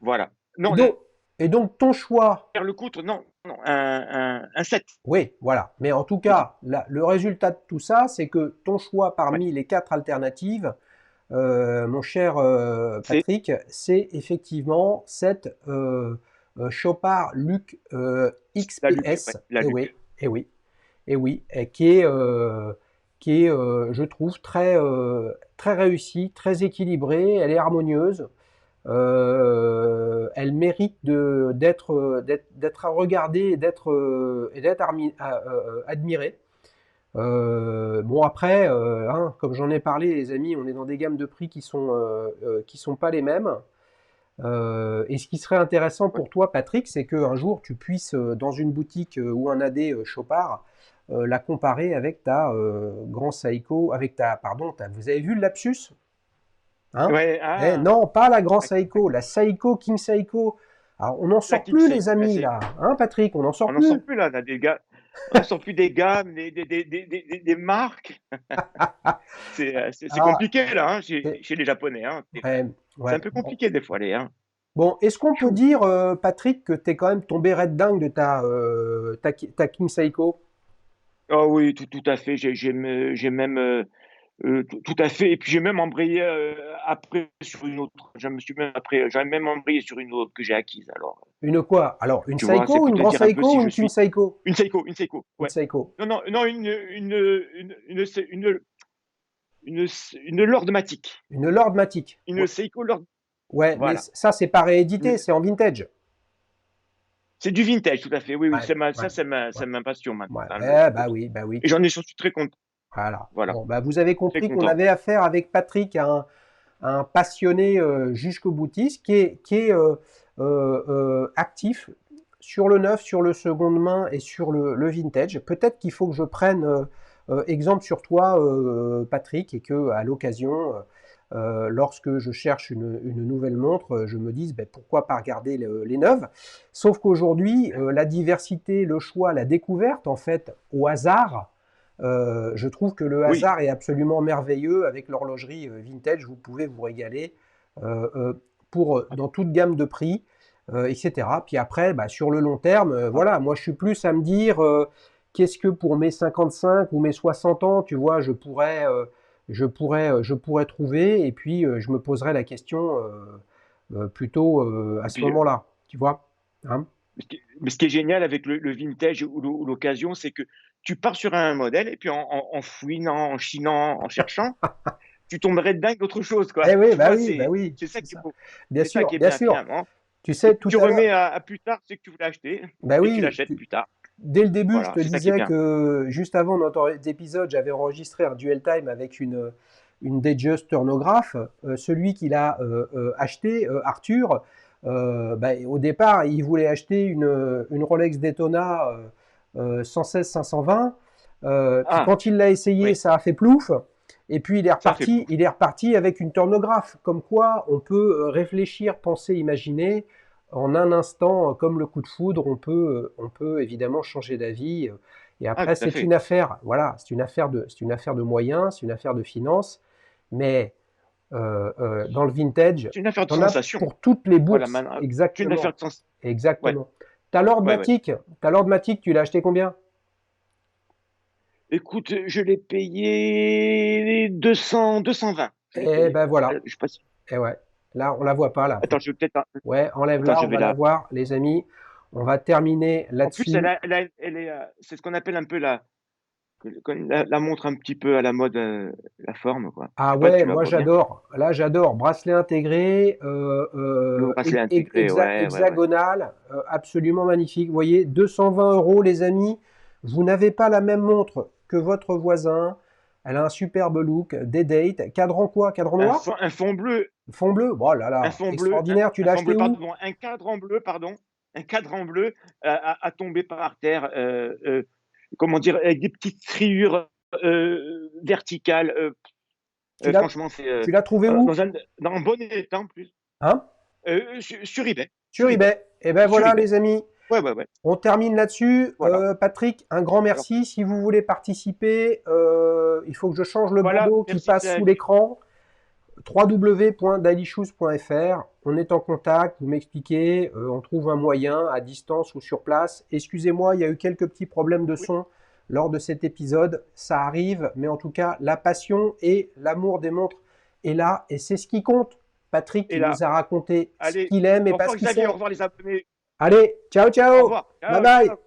B: Voilà.
A: Et
B: Non,
A: donc, et donc ton choix,
B: le coutre, non, non, un 7.
A: oui, voilà. Mais en tout
B: J'ai dit.
A: cas, le résultat de tout ça, c'est que ton choix
B: Ouais.
A: parmi les 4 alternatives, mon cher
B: C'est
A: Patrick, c'est effectivement cette Chopard Luke
B: la Luc, ouais,
A: XPS.
B: la
A: Et oui,
B: Luc.
A: et oui, et oui, et qui est je trouve, très réussie, très équilibrée, elle est harmonieuse. Elle mérite d'être regardée et d'être admirée. Bon après, hein, comme j'en ai parlé, les amis, on est dans des gammes de prix qui sont pas les mêmes. Et ce qui serait intéressant
B: Ouais.
A: pour toi, Patrick, c'est qu'un jour tu puisses, dans une boutique ou un AD Chopard, la comparer avec ta Grand Seiko, vous avez vu le lapsus? Hein?
B: Ouais,
A: Eh
B: ah,
A: non, pas la Grand
B: ouais,
A: Seiko, la Seiko King Seiko. Alors, on n'en
B: la
A: sort
B: Kick
A: plus, les
B: Seiko, la
A: amis, là.
B: Seiko.
A: Hein, Patrick, on n'en sort
B: On n'en sort
A: plus.
B: plus là, on a des gars, on n'en sort plus des gammes, des marques. C'est
A: Ah,
B: compliqué là, hein,
A: c'est-
B: chez les Japonais. Hein.
A: ouais,
B: C'est
A: ouais.
B: un peu
A: Bon,
B: compliqué des fois, les. Hein.
A: bon, est-ce qu'on peut
B: Chou.
A: dire, Patrick, que t'es quand même tombé red dingue de ta King Seiko?
B: Ah oui, tout à fait. J'ai même tout à fait. Et puis j'ai même embrayé après sur une autre. Je me suis même après, j'ai même embrayé sur une autre que j'ai acquise. Alors,
A: Une quoi? Alors, une
B: tu vois, c'est
A: Seiko,
B: pour
A: une
B: te
A: Grand
B: dire un peu
A: Seiko
B: si
A: ou
B: je
A: une King
B: suis
A: Seiko?
B: une Seiko,
A: Une
B: ouais.
A: Seiko.
B: Non, non, non, une Lordmatic,
A: Une Lordmatic.
B: une
A: Ouais,
B: Seiko Lord.
A: ouais, mais
B: Voilà.
A: ça, c'est pas réédité,
B: Une-
A: c'est en vintage.
B: C'est du vintage, tout à fait. Oui, oui,
A: Ouais, ouais, ouais,
B: c'est ma passion maintenant.
A: ouais.
B: Hein,
A: Bah oui,
B: et j'en suis très content.
A: voilà.
B: Voilà,
A: Bon, bah vous avez
B: très
A: compris qu'on
B: content.
A: avait affaire avec Patrick à un passionné jusqu'au boutiste qui est actif sur le neuf, sur le seconde main et sur le vintage. Peut-être qu'il faut que je prenne exemple sur toi, Patrick, et que à l'occasion, lorsque je cherche une nouvelle montre, je me dise ben, pourquoi pas regarder les neuves. Sauf qu'aujourd'hui, la diversité, le choix, la découverte, en fait, au hasard, je trouve que le
B: Oui,
A: hasard est absolument merveilleux avec l'horlogerie vintage. Vous pouvez vous régaler dans toute gamme de prix, etc. Puis après, bah, sur le long terme, voilà, moi je suis plus à me dire qu'est-ce que pour mes 55 ou mes 60 ans, tu vois, je pourrais trouver, et puis je me poserai la question plutôt à
B: et
A: ce
B: puis
A: moment-là, tu vois. Hein.
B: mais ce qui est génial avec le vintage ou l'occasion, c'est que tu pars sur un modèle et puis en fouinant, en chinant, en cherchant, tu tomberais dingue d'autre chose, quoi.
A: Eh oui,
B: Tu vois,
A: bah oui,
B: c'est ça
A: c'est
B: qui est
A: ça.
B: beau.
A: Bien
B: C'est ça
A: sûr,
B: qui est
A: bien
B: bien
A: sûr.
B: finalement.
A: Tu
B: Et
A: sais,
B: puis
A: tout
B: tu
A: à l'heure,
B: remets à plus tard ce que tu voulais acheter
A: bah
B: et tu
A: oui,
B: l'achètes plus tard.
A: dès le début, je
B: Voilà,
A: te
B: c'est ça qui est
A: disais
B: bien.
A: que juste avant notre épisode, j'avais enregistré un dual time avec une Datejust thermographe. Celui qu'il a acheté, Arthur, bah, au départ, il voulait acheter une Rolex Daytona 116-520. Puis
B: Ah,
A: quand il l'a essayé,
B: oui,
A: ça a fait plouf. Et puis il est
B: ça fait
A: reparti,
B: plouf.
A: il est reparti avec une thermographe. Comme quoi, on peut réfléchir, penser, imaginer. En un instant, comme le coup de foudre, on peut évidemment changer d'avis. Et
B: Ah,
A: après,
B: tout à
A: c'est
B: fait.
A: une affaire, voilà, c'est une affaire de moyens, c'est une affaire de finances. Mais dans le vintage,
B: C'est une affaire de
A: il y en a
B: sensation.
A: pour toutes les
B: Voilà,
A: bourses.
B: maintenant, c'est une affaire
A: Exactement,
B: de sens. Ouais,
A: exactement. Ta Lord
B: ouais, ouais.
A: Matic, ta Lord Matic, tu l'as acheté combien?
B: Écoute, je l'ai payé 220. Je l'ai
A: Eh
B: payé.
A: ben voilà.
B: Je sais pas si.
A: Eh ouais. Là, on la voit pas là.
B: Attends, je vais peut-être.
A: Ouais,
B: Attends,
A: enlève-la,
B: je
A: on
B: vais
A: va la
B: la.
A: voir, les amis. On va terminer
B: En plus,
A: là-dessus.
B: elle est, c'est ce qu'on appelle un peu la montre un petit peu à la mode, la forme, quoi. Je
A: Ah
B: sais pas si
A: ouais,
B: tu la
A: moi
B: vois bien.
A: j'adore. Là, j'adore. Bracelet intégré,
B: Le bracelet intégré, ouais, ouais, ouais.
A: hexagonal, absolument magnifique. Vous voyez, 220 euros, les amis. Vous n'avez pas la même montre que votre voisin. Elle a un superbe look, des dates. Cadran quoi? Cadran noir?
B: Un fond bleu,
A: Fond bleu? Oh là là, extraordinaire. Tu
B: un
A: l'as
B: fond
A: acheté
B: bleu,
A: où?
B: pardon, un cadran bleu, pardon, un cadran bleu à tomber par terre, comment dire, avec des petites rayures verticales.
A: Tu l'as,
B: Franchement, c'est
A: tu l'as trouvé où?
B: dans un bon état en plus.
A: Hein?
B: Sur eBay,
A: Sur
B: sur eBay,
A: eBay. Et ben
B: sur
A: voilà,
B: eBay.
A: les amis.
B: Ouais, ouais, ouais.
A: On termine là-dessus.
B: Voilà.
A: Patrick, un grand
B: Alors,
A: merci. Si vous voulez participer, il faut que je change le
B: voilà,
A: bandeau qui
B: merci
A: passe sous
B: Salut.
A: l'écran. www.dailyshoes.fr. On est en contact, vous m'expliquez, on trouve un moyen à distance ou sur place. Excusez-moi, il y a eu quelques petits problèmes de
B: Oui,
A: son lors de cet épisode. Ça arrive, mais en tout cas, la passion et l'amour des montres est là et c'est ce qui compte. Patrick,
B: Et
A: il
B: là,
A: nous a raconté ce
B: allez,
A: qu'il aime et
B: au
A: pas
B: revoir
A: ce qu'il
B: Xavier,
A: sait.
B: au revoir les abonnés.
A: Allez, ciao,
B: Au
A: ciao.
B: revoir.
A: Bye
B: Ciao,
A: bye.
B: ciao.